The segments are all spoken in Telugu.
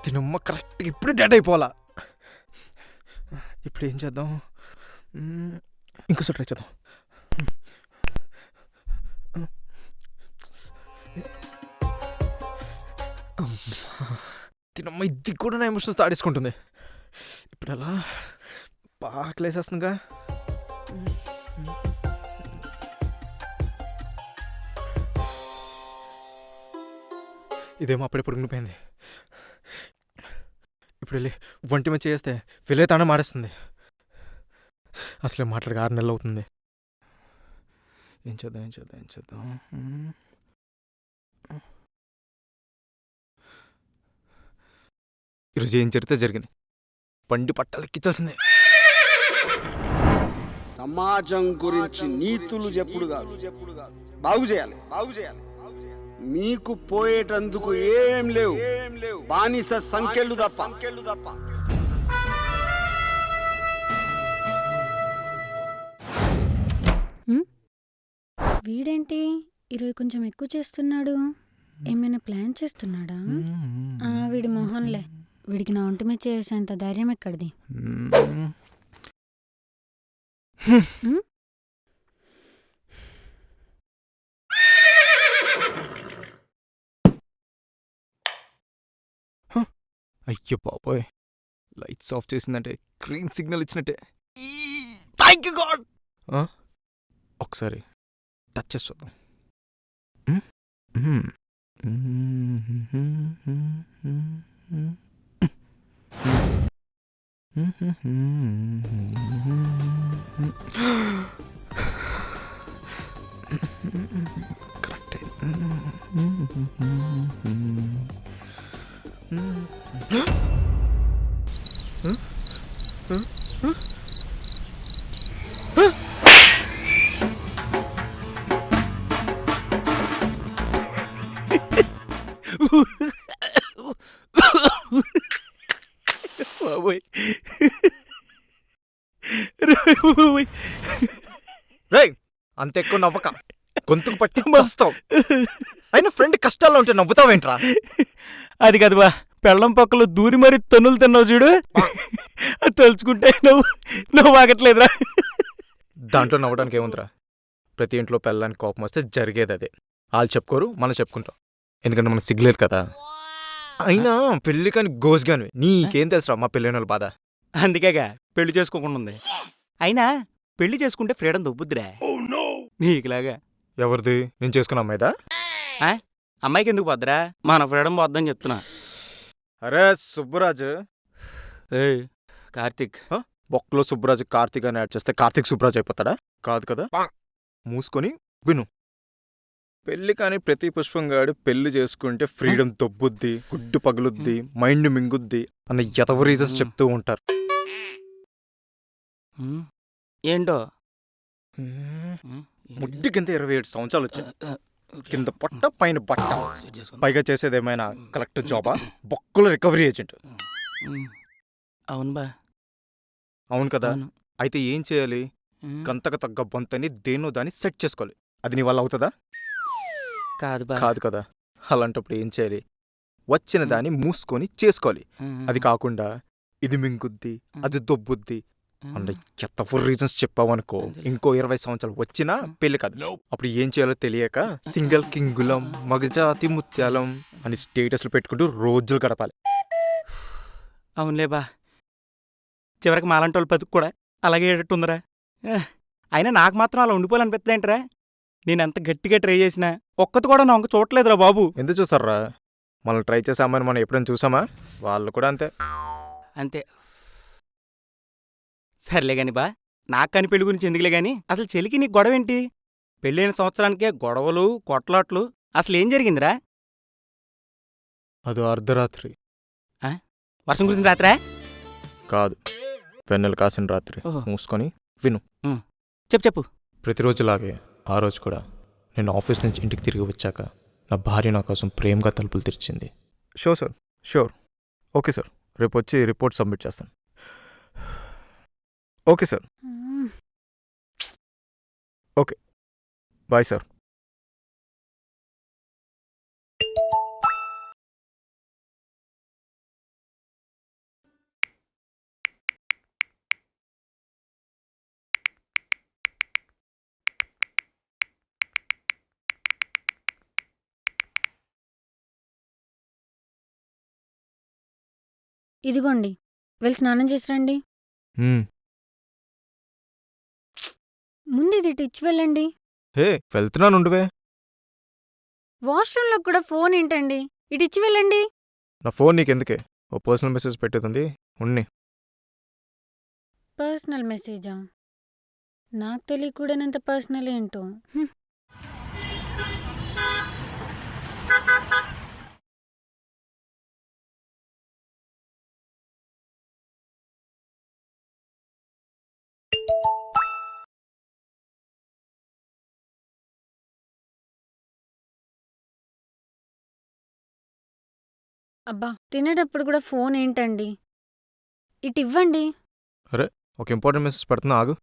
తినమ్మ కరెక్ట్గా ఇప్పుడు డెడ్ అయిపోవాలా. ఇప్పుడు ఏం చేద్దాం? ఇంకోసారి ట్రై చేద్దాం. తినమ్మ ఇది కూడా నా ఎమోషన్స్ తాడేసుకుంటుంది. ఇప్పుడు అలా బాగా క్లేసేస్తుందిగా. ఇదేమో అప్పుడే పొడుగునిపోయింది. ఇప్పుడు వెళ్ళి ఒంటి మీద చేస్తే వెళ్ళేతానే మారేస్తుంది. అసలే మాట్లాడక 6 నెలలు అవుతుంది. ఏం చేద్దాం? ఈరోజు ఏం జరిగితే జరిగింది. పండి పట్టాలెక్కించాల్సిందే. సమాజం గురించి నీతులు చెప్పుడు కాదు, బాగు చేయాలి. మీకు పోయేటందుకు ఏం లేవు, బానిస సంఖ్యలు తప్ప. వీడేంటి ఈరోజు కొంచెం ఎక్కువ చేస్తున్నాడు? ఏమైనా ప్లాన్ చేస్తున్నాడా? వీడి మొహంలే, వీడికి నా ఒంటి మీద చేసేంత ధైర్యం ఎక్కడిది? అయ్యో బాబోయ్, లైట్స్ ఆఫ్ చేసిందంటే గ్రీన్ సిగ్నల్ ఇచ్చినట్టే. Thank you god. ఒకసారి టచ్ చేసి చూద్దాం. కరెక్టే. బాబోయ్ రేయ్, అంత ఎక్కువ నవ్వక, గొంతుకు పట్టి వస్తావు. అయినా ఫ్రెండ్ కష్టాల్లో ఉంటే నవ్వుతావేంట్రా? అది కాదు బా, పెళ్ళం పక్కలో దూరి మరి తన్నులు తిన్నావు చూడు, అది తలుచుకుంటే నువ్వు ఆగట్లేదురా. దాంట్లో నవ్వడానికి ఏముందిరా? ప్రతి ఇంట్లో పెళ్ళానికి కోపం వస్తే జరిగేది అదే. వాళ్ళు చెప్పుకోరు, మనం చెప్పుకుంటాం, ఎందుకంటే మనకు సిగ్గులేదు కదా. అయినా పెళ్లి కాని గోస్ గాని నీకేం తెలుసురా మా పెళ్ళైన వాళ్ళ బాధ. అందుకేగా పెళ్లి చేసుకోకుండా ఉంది. అయినా పెళ్లి చేసుకుంటే ఫ్రీడమ్ దొబ్బుద్దిరా నీకులాగా. ఎవరిది? నేను చేసుకున్న అమ్మాయిదా? అమ్మాయికి ఎందుకు పోద్దురా, మన ఫ్రీడమ్ పోద్దని చెప్తున్నా. అరే సుబ్బరాజు, కార్తీక్. బొక్కలో సుబ్బరాజు కార్తీక్ అని యాడ్ చేస్తే కార్తీక్ సుబ్బరాజు అయిపోతాడా? కాదు కదా. మూసుకొని విను. పెళ్లి కాని ప్రతి పుష్పంగాడు పెళ్లి చేసుకుంటే ఫ్రీడమ్ దొబ్బుద్ది, గుడ్డు పగులుద్ది, మైండ్ మింగుద్ది అన్న ఎతవ రీజన్స్ చెప్తూ ఉంటారు. ఏంటో ముడ్డి కింద 27 సంవత్సరాలు వచ్చాయి. కింద పొట్ట పైన బట్ట, పైగా చేసేదేమైనా కలెక్టర్ జాబా, బొక్కలో రికవరీ ఏజెంట్. అవును బా. అవును కదా. అయితే ఏం చేయాలి? గంతకు తగ్గ బొంతని దేన్నో దాన్ని సెట్ చేసుకోవాలి. అది నీ వల్ల అవుతుందా? కాదు కదా. అలాంటప్పుడు ఏం చేయాలి? వచ్చిన దాన్ని మూసుకొని చేసుకోవాలి. అది కాకుండా ఇది మింగుద్ది, అది దొబ్బుద్ది అన్న ఎత్తవ రీజన్స్ చెప్పావనుకో, ఇంకో 20 సంవత్సరాలు వచ్చినా పెళ్లి కాదు. అప్పుడు ఏం చేయాలో తెలియక సింగిల్ కింగులం, మగజాతి ముత్యాలం అని స్టేటస్లు పెట్టుకుంటూ రోజులు గడపాలి. అవునులే బా, చివరికి మాలాంటి వాళ్ళ బతుకు కూడా అలాగే ఏటట్టుందిరా. అయినా నాకు మాత్రం అలా ఉండిపోవాలనిపిస్తుందేంట్రా? నేను ఎంత గట్టిగా ట్రై చేసినా ఒక్కటి కూడా నా వంక చూడలేదురా బాబు. ఎందుకు చూస్తారా? మనం ట్రై చేసామని మనం ఎప్పుడైనా చూసామా? వాళ్ళు కూడా అంతే. అంతే. సర్లే గాని బా, నాకు కాని పెళ్లి గురించి ఎందుకులే గాని, అసలు చెలికి నీకు గొడవ ఏంటి? పెళ్ళైన సంవత్సరానికే గొడవలు, కొట్లాట్లు, అసలు ఏం జరిగిందిరా? అది అర్ధరాత్రి. వర్షం కురిసిన రాత్రా? కాదు, వెన్నెల కాసిన రాత్రి. మూసుకొని విను. చెప్పు. ప్రతిరోజులాగే ఆ రోజు కూడా నేను ఆఫీస్ నుంచి ఇంటికి తిరిగి వచ్చాక నా భార్య నా కోసం ప్రేమగా తలుపులు తెరిచింది. Sure sir, sure. Okay sir, రేపు వచ్చి రిపోర్ట్ సబ్మిట్ చేస్తాను. Okay sir. Okay, bye sir. ఇదిగోండి వెళ్ళి స్నానం చేసి రండి. ముందు ఇది ఇటు ఇచ్చి వెళ్ళండి. హే వెళ్తున్నాను ఉండువే. వాష్రూమ్లో కూడా ఫోన్ ఏంటండి, ఇటు ఇచ్చి వెళ్ళండి. నా ఫోన్ నీకెందుకే? ఓ పర్సనల్ మెసేజ్ పెట్టేది ఉన్ని. పర్సనల్ మెసేజా? నాకు తెలియకూడనంత పర్సనల్ ఏంటో. అబ్బా తినేటప్పుడు కూడా ఫోన్ ఏంటండి, ఇటు ఇవ్వండి. ఒక ఇంపార్టెంట్ మెసేజ్ పెడుతున్నా ఆగు.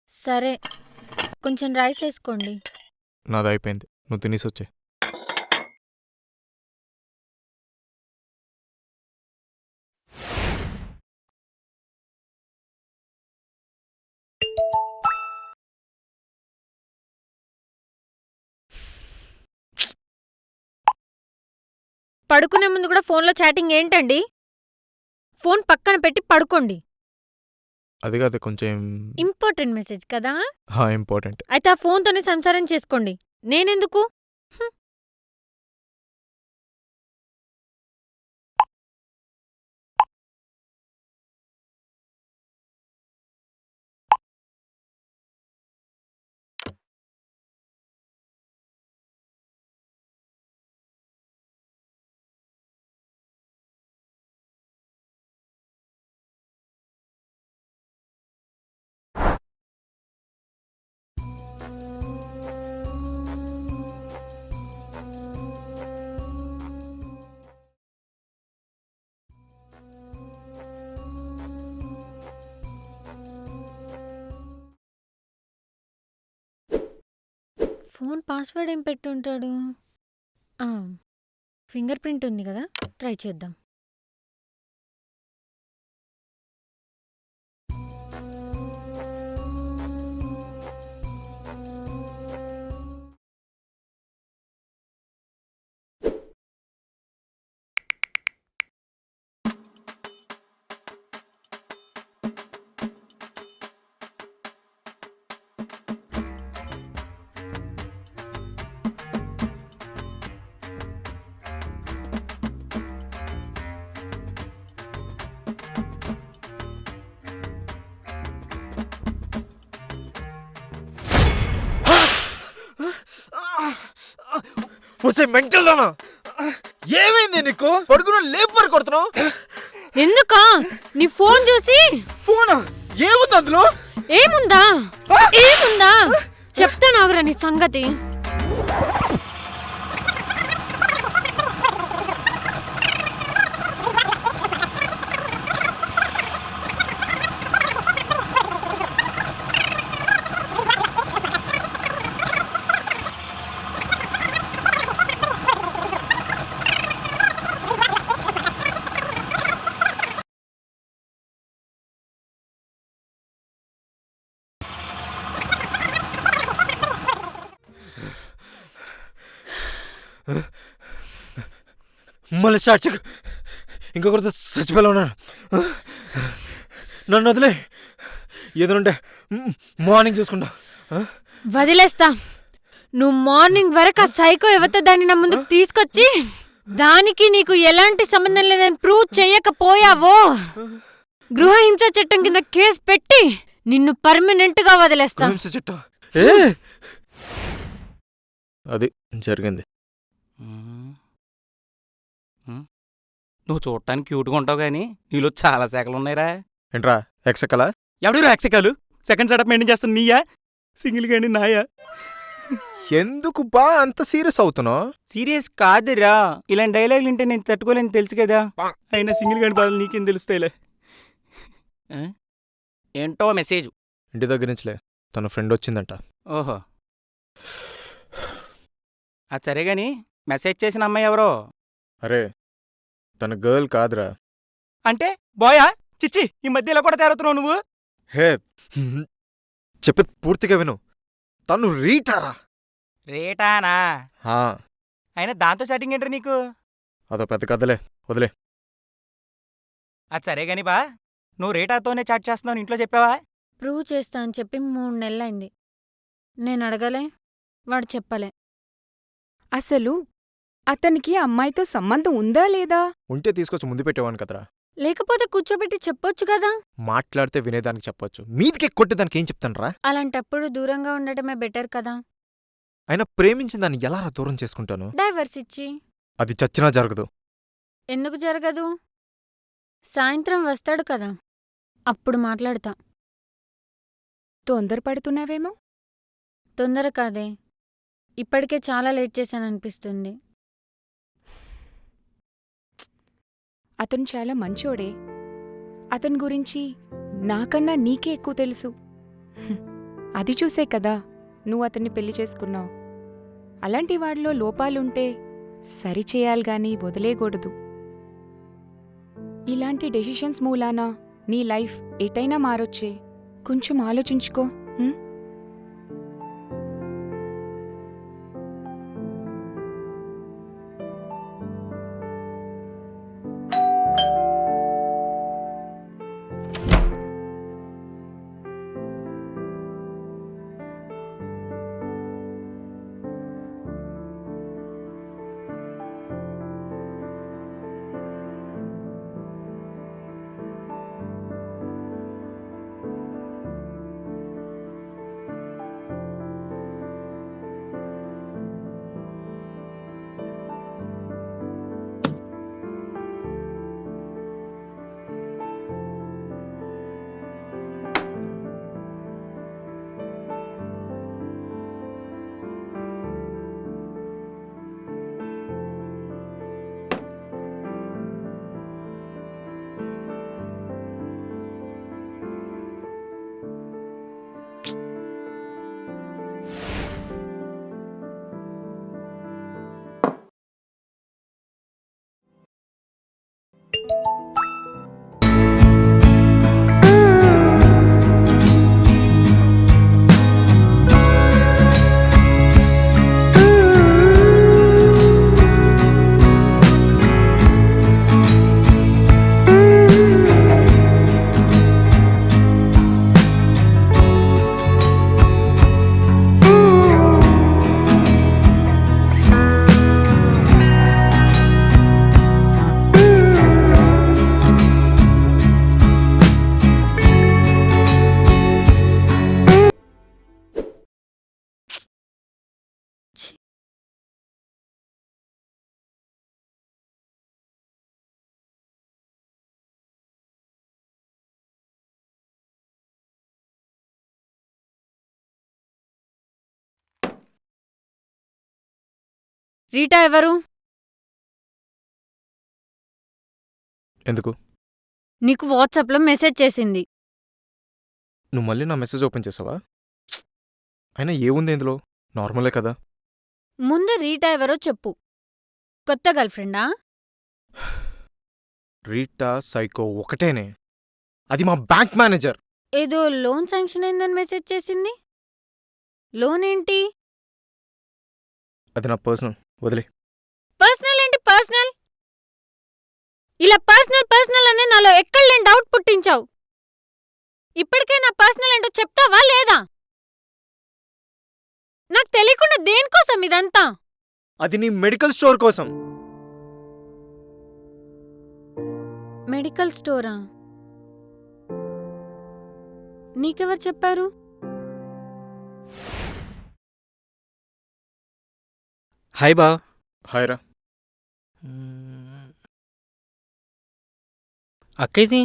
సరే కొంచెం రైస్ వేసుకోండి. నాది అయిపోయింది, నువ్వు తినేసి వచ్చే. పడుకునే ముందు కూడా ఫోన్లో చాటింగ్ ఏంటండి? ఫోన్ పక్కన పెట్టి పడుకోండి. అది కాదు కొంచెం ఇంపార్టెంట్ మెసేజ్ కదా? ఇంపార్టెంట్. అయితే ఆ ఫోన్తోనే సంసారం చేసుకోండి, నేనెందుకు? ఫోన్ పాస్వర్డ్ ఏం పెట్టుంటాడు? ఫింగర్ ప్రింట్ ఉంది కదా, ట్రై చేద్దాం. మెంటల్దానా, ఏమైంది నీకు? పడుకుని లేపు మరి కొడుతున్నావు ఎందుకా? నీ ఫోన్ చూసి. ఫోనా? ఏముంది అందులో? ఏముందా? ఏముందా చెప్తాను ఆగురా నీ సంగతి. మళ్ళీ స్టార్ట్ చెక్. ఇంకొకరితో చచ్చిపోయేలా ఉన్నాను. నన్ను వదిలే, ఏదోనంటే మార్నింగ్ చూసుకుంటా. వదిలేస్తా. నువ్వు మార్నింగ్ వరకు ఆ సైకో ఎవరితో దాన్ని నా ముందుకు తీసుకొచ్చి దానికి నీకు ఎలాంటి సంబంధం లేదని ప్రూవ్ చెయ్యకపోయావో గృహహింస చట్టం కింద కేసు పెట్టి నిన్ను పర్మనెంట్ గా వదిలేస్తా. చట్టం అది జరిగింది. నువ్వు చూడటానికి క్యూట్గా ఉంటావు కానీ నీలో చాలా శాఖలు ఉన్నాయిరా. ఏంట్రా ఎక్సెక్కలా? ఎవడు ఎక్సెకాలు? సెకండ్ సెటప్ మెయింటైన్ చేస్తాను నీయా, సింగిల్ గాని నాయా? ఎందుకు బా అంత సీరియస్ అవుతున్నావు? సీరియస్ కాదురా, ఇలాంటి డైలాగులు వింటే నేను తట్టుకోలేని తెలుసు కదా. అయినా సింగిల్ గాని బాధలు నీకేం తెలుస్తాయిలే. ఏంటో మెసేజ్ ఇంటి దగ్గర నుంచిలే, తన ఫ్రెండ్ వచ్చిందంట. ఓహో, అది సరే గాని మెసేజ్ చేసిన అమ్మాయి ఎవరో? అరే తన గర్ల్ కాదురా. అంటే బాయా? చిచ్చి, ఈ మధ్య ఇలా కూడా తేరుతున్నావు నువ్వు. హే చెప్పి పూర్తిగా విను, తను రీటారా. రేటానా? ఆ, అయినా దాంతో చాటింగ్ ఏంట్రా నీకు? అదో పెద్ద కథలే, వదిలే. అది సరే గాని బా, నువ్వు రీటాతోనే చాట్ చేస్తున్నావు ఇంట్లో చెప్పావా? ప్రూవ్ చేస్తా అని చెప్పి 3 నెలలైంది. నేను అడగలే, వాడు చెప్పలే. అసలు అతనికి అమ్మాయితో సంబంధం ఉందా లేదా? ఉంటే తీసుకొచ్చి ముందు పెట్టేవాను కదరా. లేకపోతే కూర్చోబెట్టి చెప్పొచ్చు కదా. మాట్లాడితే వినేదానికి చెప్పొచ్చు, మీదికి కొట్టేదానికి ఏం చెప్తానురా? అలాంటప్పుడు దూరంగా ఉండటమే బెటర్ కదా. అయినా ప్రేమించిన దాన్ని ఎలా దూరం చేసుకుంటాను? డైవర్స్ ఇచ్చి. అది చచ్చినా జరగదు. ఎందుకు జరగదు? సాయంత్రం వస్తాడు కదా, అప్పుడు మాట్లాడతా. తొందరపడుతున్నావేమో. తొందర కాదే, ఇప్పటికే చాలా లేట్ చేశాననిపిస్తుంది. అతను చాలా మంచోడే. అతని గురించి నాకన్నా నీకే ఎక్కువ తెలుసు. అది చూసే కదా నువ్వు అతన్ని పెళ్లి చేసుకున్నావు. అలాంటి వాడిలో లోపాలుంటే సరిచేయాలి గాని వదిలేయకూడదు. ఇలాంటి డెసిషన్స్ మూలాన నీ లైఫ్ ఎటైనా మారొచ్చే. కొంచెం ఆలోచించుకో. రీటా ఎవరు? ఎందుకు? నీకు వాట్సాప్లో మెసేజ్ చేసింది. నువ్వు మళ్ళీ నా మెసేజ్ ఓపెన్ చేసావా? అయినా ఏముంది ఇందులో? నార్మలే కదా. ముందు రీటా ఎవరో చెప్పు. కొత్త గర్ల్ఫ్రెండా? Rita psycho ఒకటేనే. అది మా బ్యాంక్ మేనేజర్. ఏదో లోన్ శాంక్షన్ అయిందని మెసేజ్ చేసింది. లోన్ ఏంటి? అది నా పర్సనల్, వదిలే. పర్సనల్ ఏంటి పర్సనల్? ఇలా పర్సనల్ పర్సనల్ అని నాలో ఎక్కడ లేని డౌట్ పుట్టించావు. ఇప్పటికే నా పర్సనల్ ఏంటో చెప్తావా లేదా? నాకు తెలియకుండా దేనికోసం ఇదంతా? అది నీ మెడికల్ స్టోర్ కోసం. మెడికల్ స్టోరా? నీకెవరు చెప్పారు? హాయ్ బా. హాయ్ రా. అక్క ఇది?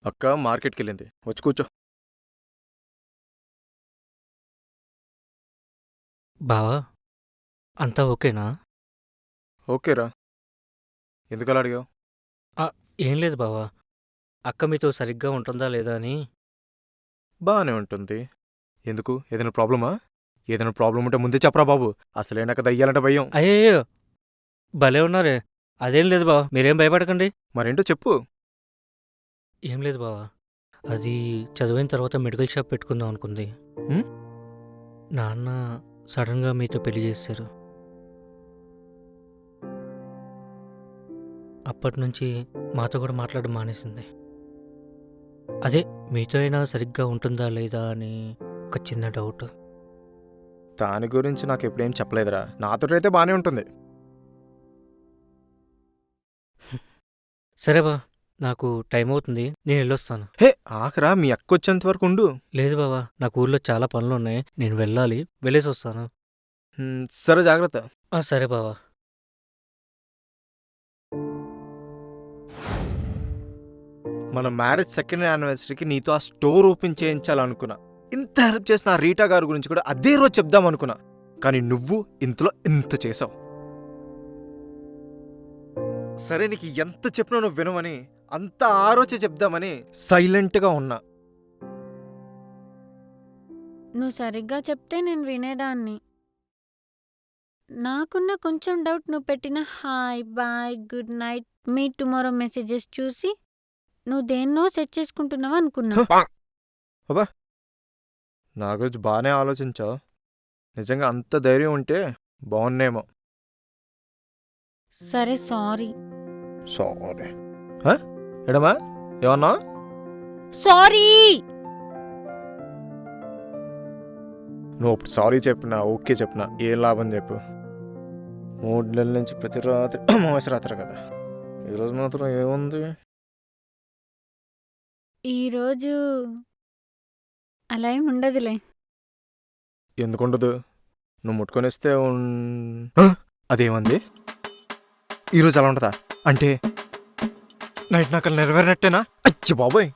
అక్క మార్కెట్కి వెళ్ళింది. వచ్చి కూర్చో. బావా, అంతా ఓకేనా? ఓకేరా. ఎందుకలా అడిగావు? ఏం లేదు బావా, అక్క మీతో సరిగ్గా ఉంటుందా లేదా అని. బాగానే ఉంటుంది. ఎందుకు? ఏదైనా ప్రాబ్లమా? ఏదైనా ప్రాబ్లం ఉంటే ముందే చెప్పరా బాబు. అసలే నాకు దయ్యాలంటే భయం. అయ్యో భలే ఉన్నారే. అదేం లేదు బావా, మీరేం భయపడకండి. మరేంటో చెప్పు. ఏం లేదు బావా, అది చదివిన తర్వాత మెడికల్ షాప్ పెట్టుకుందాం అనుకుంది. నాన్న సడన్గా మీతో పెళ్లి చేశారు. అప్పటి నుంచి మాతో కూడా మాట్లాడడం మానేసింది. అదే మీతో అయినా సరిగ్గా ఉంటుందా లేదా అని ఒక చిన్న డౌట్. దాని గురించి నాకు ఎప్పుడేం చెప్పలేదురా. నాతోటైతే బాగానే ఉంటుంది. సరే బావా, నాకు టైం అవుతుంది, నేను వెళ్ళొస్తాను. హే ఆఖరా మీ అక్క వచ్చేంత వరకు ఉండు. లేదు బావా, నాకు ఊర్లో చాలా పనులు ఉన్నాయి, నేను వెళ్ళాలి, వెళ్ళేసి వస్తాను. సరే జాగ్రత్త. సరే బావా. మన మ్యారేజ్ సెకండ్ యానివర్సరీకి నీతో ఆ స్టోర్ ఓపెన్ చేయించాలనుకున్నా. ఇంత హెల్ప్ చేసిన ఆ రీటా గారి గురించి కూడా అదే రోజు చెప్దాం అనుకున్నా. కానీ నువ్వు ఇంతలో ఇంత చేసావు. సరే నీకు ఎంత చెప్పినా నువ్వు వినవని అంత ఆ రోజే చెప్దామని సైలెంట్గా ఉన్నా. నువ్వు సరిగ్గా చెప్తే నేను వినేదాన్ని. నాకున్న కొంచెం డౌట్ నువ్వు పెట్టిన hi bye good night me tomorrow messages చూసి నువ్వు దేన్నో సెట్ చేసుకుంటున్నావు అనుకున్నా. నా గురించి బాగానే ఆలోచించావు. నిజంగా అంత ధైర్యం ఉంటే బాగున్నేమో. సరే సారీ. సారీ ఎడమా ఏమన్నా? సారీ. నువ్వు అప్పుడు సారీ చెప్పినా ఓకే చెప్పినా ఏం లాభం చెప్పు. 3 నెలల నుంచి ప్రతి రాత్రి అమావాస్య రాత్రి కదా. ఈరోజు మాత్రం ఏముంది? ఈరోజు అలా ఏమి ఉండదులే. ఎందుకుండదు? నువ్వు ముట్టుకొనిస్తే అదేమంది? ఈరోజు అలా ఉంటుందా? అంటే నైట్ నాకు నెరవేరినట్టేనా? అచ్చి బాబోయ్.